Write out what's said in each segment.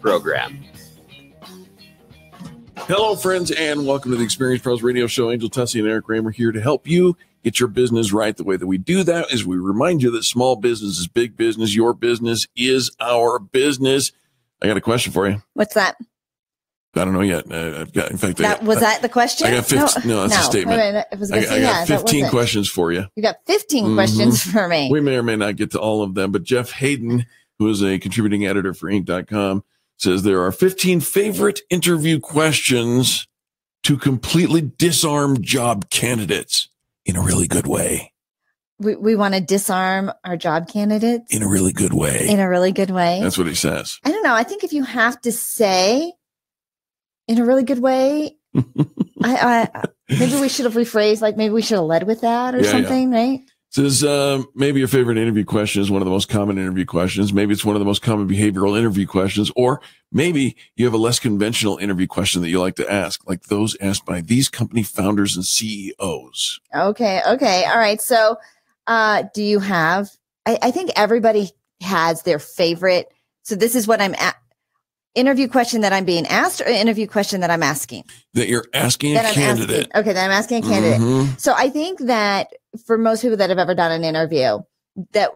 program. Hello, friends, and welcome to the Experience Pros Radio Show. Angel Tussey and Eric Raymer here to help you get your business right. The way that we do that is we remind you that small business is big business. Your business is our business. I got a question for you. What's that? I don't know yet. I've got, in fact, was that the question? I got 15. No, that's a statement. I got 15 questions for you. You got 15 questions for me. We may or may not get to all of them, but Jeff Hayden, who is a contributing editor for Inc.com, says there are 15 favorite interview questions to completely disarm job candidates in a really good way. We want to disarm our job candidates? In a really good way. In a really good way? That's what he says. I don't know. I think if you have to say in a really good way, maybe we should have rephrased, like maybe we should have led with that or something, right? Says maybe your favorite interview question is one of the most common interview questions. Maybe it's one of the most common behavioral interview questions, or maybe you have a less conventional interview question that you like to ask, like those asked by these company founders and CEOs. Okay. All right. So do you have, I think everybody has their favorite. So this is what I'm at. Interview question that I'm being asked, or interview question that I'm asking? That you're asking a candidate. Okay, that I'm asking a candidate. Mm-hmm. So I think that for most people that have ever done an interview, that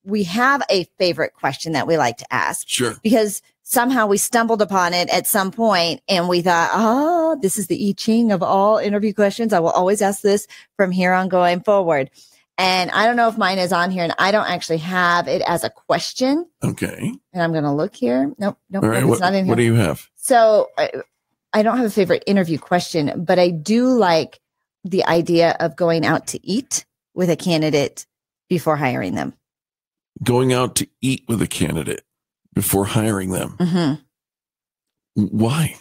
we have a favorite question that we like to ask. Sure. Because somehow we stumbled upon it at some point and we thought, oh, this is the I Ching of all interview questions. I will always ask this from here on going forward. And I don't know if mine is on here, and I don't actually have it as a question. Okay. And I'm going to look here. Nope. All right. It's not in here. What do you have? So I don't have a favorite interview question, but I do like the idea of going out to eat with a candidate before hiring them. Going out to eat with a candidate before hiring them. Mm-hmm. Why?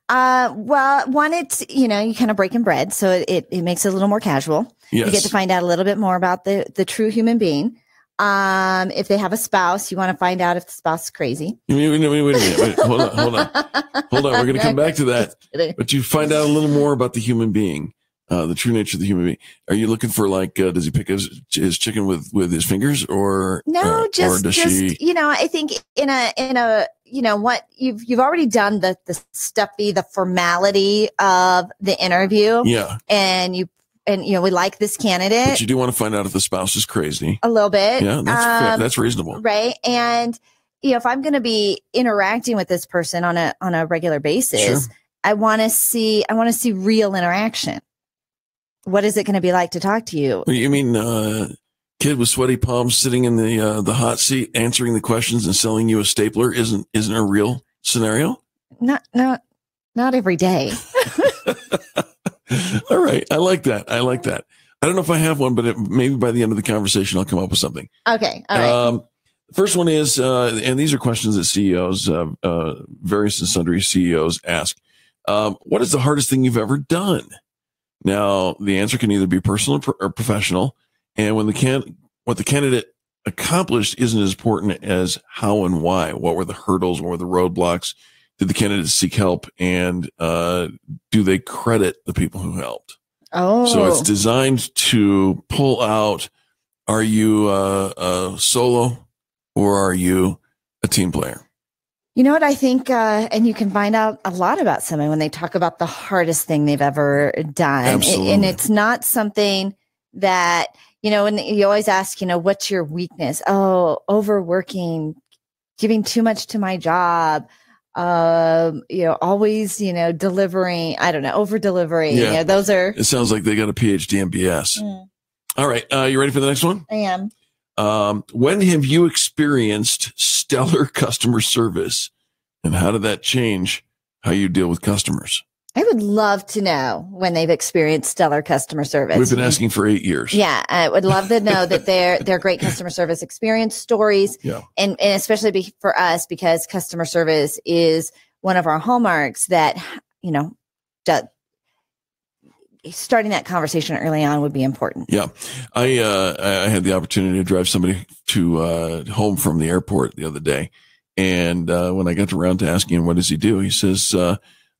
Well, one, it's, you kind of breaking bread. So it makes it a little more casual. Yes. You get to find out a little bit more about the true human being. If they have a spouse, you want to find out if the spouse is crazy. Wait a minute. Hold on. We're going to come back to that. But you find out a little more about the human being, the true nature of the human being. Are you looking for does he pick his chicken with his fingers or no? Or does she? I think in a what you've already done the stuffy, the formality of the interview. Yeah. And we like this candidate. But you do want to find out if the spouse is crazy. A little bit. Yeah, that's fair. That's reasonable. Right. And, if I'm going to be interacting with this person on a regular basis, sure, I want to see real interaction. What is it going to be like to talk to you? You mean kid with sweaty palms sitting in the hot seat answering the questions and selling you a stapler isn't a real scenario? Not every day. All right. I like that. I don't know if I have one, but maybe by the end of the conversation, I'll come up with something. Okay. All right. First one is, and these are questions that CEOs, various and sundry CEOs ask. What is the hardest thing you've ever done? Now, the answer can either be personal or professional. And when what the candidate accomplished isn't as important as how and why. What were the hurdles? What were the roadblocks? Did the candidates seek help? And do they credit the people who helped? Oh. So it's designed to pull out, are you a solo or are you a team player? You know what I think, and you can find out a lot about someone when they talk about the hardest thing they've ever done. Absolutely. And it's not something that, when you always ask, what's your weakness? Oh, overworking, giving too much to my job, always, delivering, I don't know, over delivering. Yeah. Those are. It sounds like they got a PhD in BS. Mm. All right. You ready for the next one? I am. When have you experienced stellar customer service, and how did that change how you deal with customers? I would love to know when they've experienced stellar customer service. We've been asking for 8 years. Yeah, I would love to know that they're great customer service experience stories. Yeah. And especially for us, because customer service is one of our hallmarks that, starting that conversation early on would be important. Yeah. I had the opportunity to drive somebody to home from the airport the other day. And when I got around to asking him, what does he do? He says,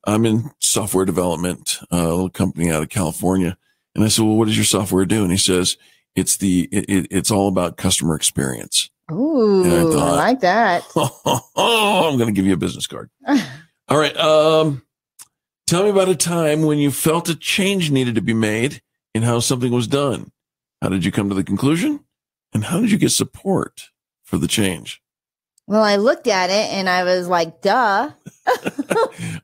I'm in software development, a little company out of California. And I said, well, what does your software do? And he says, it's all about customer experience. Ooh, And I I thought, like that. I'm going to give you a business card. All right. Tell me about a time when you felt a change needed to be made in how something was done. How did you come to the conclusion? And how did you get support for the change? Well, I looked at it and I was like, duh. I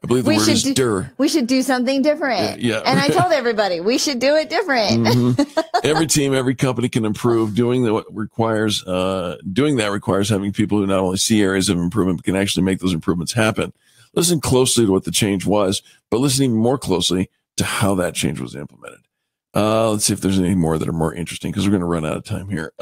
believe the word is "dur." We should do something different. Yeah. And I told everybody we should do it different. Mm-hmm. Every team, every company can improve. Doing that requires having people who not only see areas of improvement, but can actually make those improvements happen. Listen closely to what the change was, but listen even more closely to how that change was implemented. Let's see if there's any more that are more interesting, because we're going to run out of time here.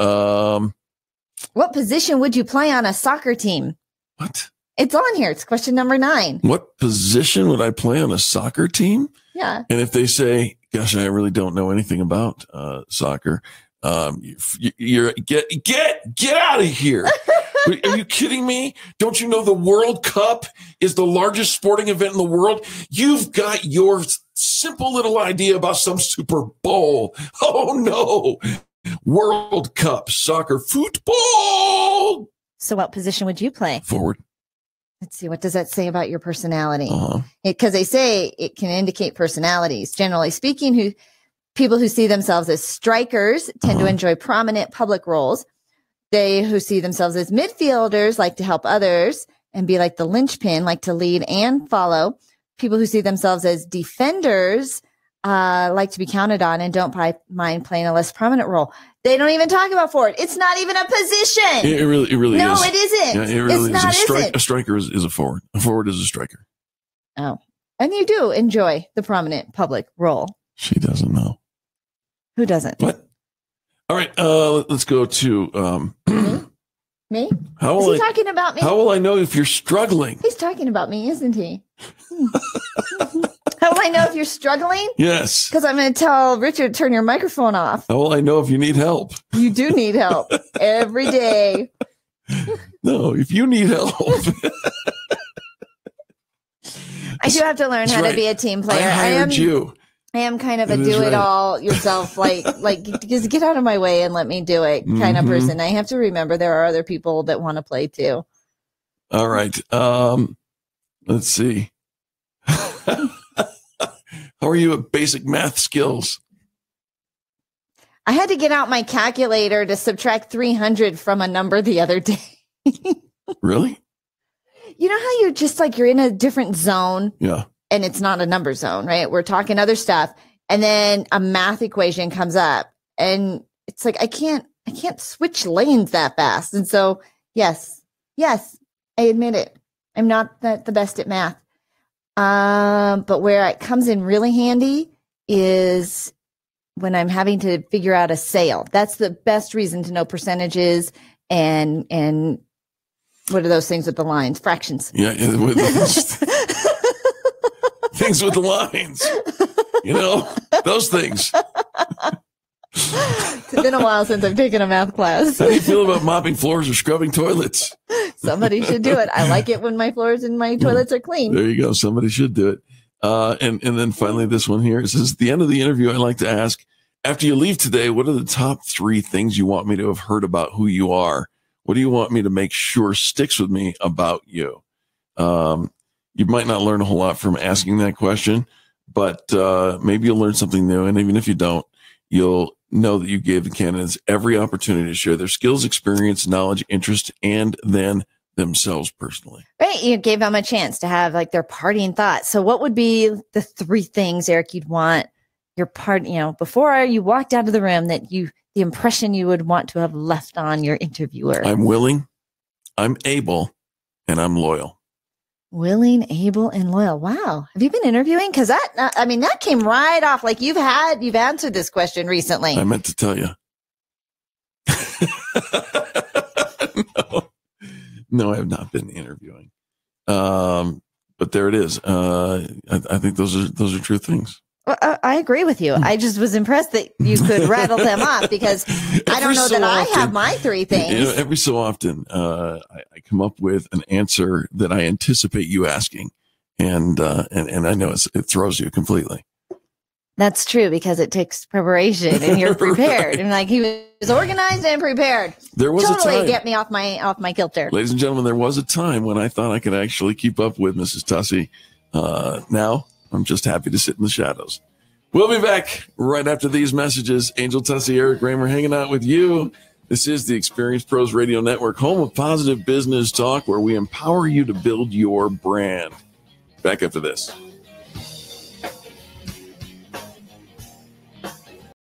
What position would you play on a soccer team? What? It's on here. It's question number 9. What position would I play on a soccer team? Yeah. And if they say, gosh, I really don't know anything about soccer, you're get out of here. Are you kidding me? Don't you know the World Cup is the largest sporting event in the world? You've got your simple little idea about some Super Bowl. Oh, no. World Cup, soccer, football. So what position would you play? Forward. Let's see. What does that say about your personality? Uh-huh. Because they say it can indicate personalities. Generally speaking, people who see themselves as strikers tend to enjoy prominent public roles. They who see themselves as midfielders like to help others and be like the linchpin, like to lead and follow. People who see themselves as defenders like to be counted on and don't mind playing a less prominent role. They don't even talk about forward. It's not even a position. It really no, is. No, it isn't. Yeah, it really it's is. Not, a striker is a forward. A forward is a striker. Oh, and you do enjoy the prominent public role. She doesn't know. Who doesn't? What? All right. Let's go to me. How is he talking about me? How will I know if you're struggling? He's talking about me, isn't he? How will I know if you're struggling? Yes. Because I'm going to tell Richard, turn your microphone off. How will I know if you need help? You do need help every day. No, if you need help. I do have to learn how to be a team player. I hired you. I am kind of a do-it-all yourself, like just get out of my way and let me do it kind of person. I have to remember there are other people that want to play too. All right. Let's see. How are you at basic math skills? I had to get out my calculator to subtract 300 from a number the other day. Really? You know how you're just like you're in a different zone? Yeah. And it's not a number zone, right? We're talking other stuff. And then a math equation comes up and it's like, I can't switch lanes that fast. And so, yes, I admit it. I'm not the best at math. But where it comes in really handy is when I'm having to figure out a sale. That's the best reason to know percentages and what are those things with the lines? Fractions. Yeah. Things with the lines, those things. It's been a while since I've taken a math class. How do you feel about mopping floors or scrubbing toilets? Somebody should do it. I like it when my floors and my toilets are clean. There you go. Somebody should do it. And then finally, this one here. It says, at the end of the interview, I'd like to ask, after you leave today, what are the top 3 things you want me to have heard about who you are? What do you want me to make sure sticks with me about you? You might not learn a whole lot from asking that question, but maybe you'll learn something new. And even if you don't, you'll know that you gave the candidates every opportunity to share their skills, experience, knowledge, interest, and then themselves personally. Right. You gave them a chance to have like their parting thoughts. So what would be the 3 things, Eric, you'd want your part, before you walked out of the room the impression you would want to have left on your interviewer? I'm willing, I'm able, and I'm loyal. Willing, able, and loyal. Wow. Have you been interviewing? Because that came right off. Like you've answered this question recently. I meant to tell you. No, I have not been interviewing. But there it is. I think those are true things. Well, I agree with you. I just was impressed that you could rattle them off because I don't know that I have my 3 things. Every so often, I come up with an answer that I anticipate you asking, and I know it throws you completely. That's true, because it takes preparation and you're prepared. Right. And like, he was organized and prepared. There was Totally a time. get me off my kilter. Ladies and gentlemen, there was a time when I thought I could actually keep up with Mrs. Tussey. Now I'm just happy to sit in the shadows. We'll be back right after these messages. Angel Tussey, Eric Raymer hanging out with you. This is the Experience Pros Radio Network, home of positive business talk, where we empower you to build your brand. Back after this.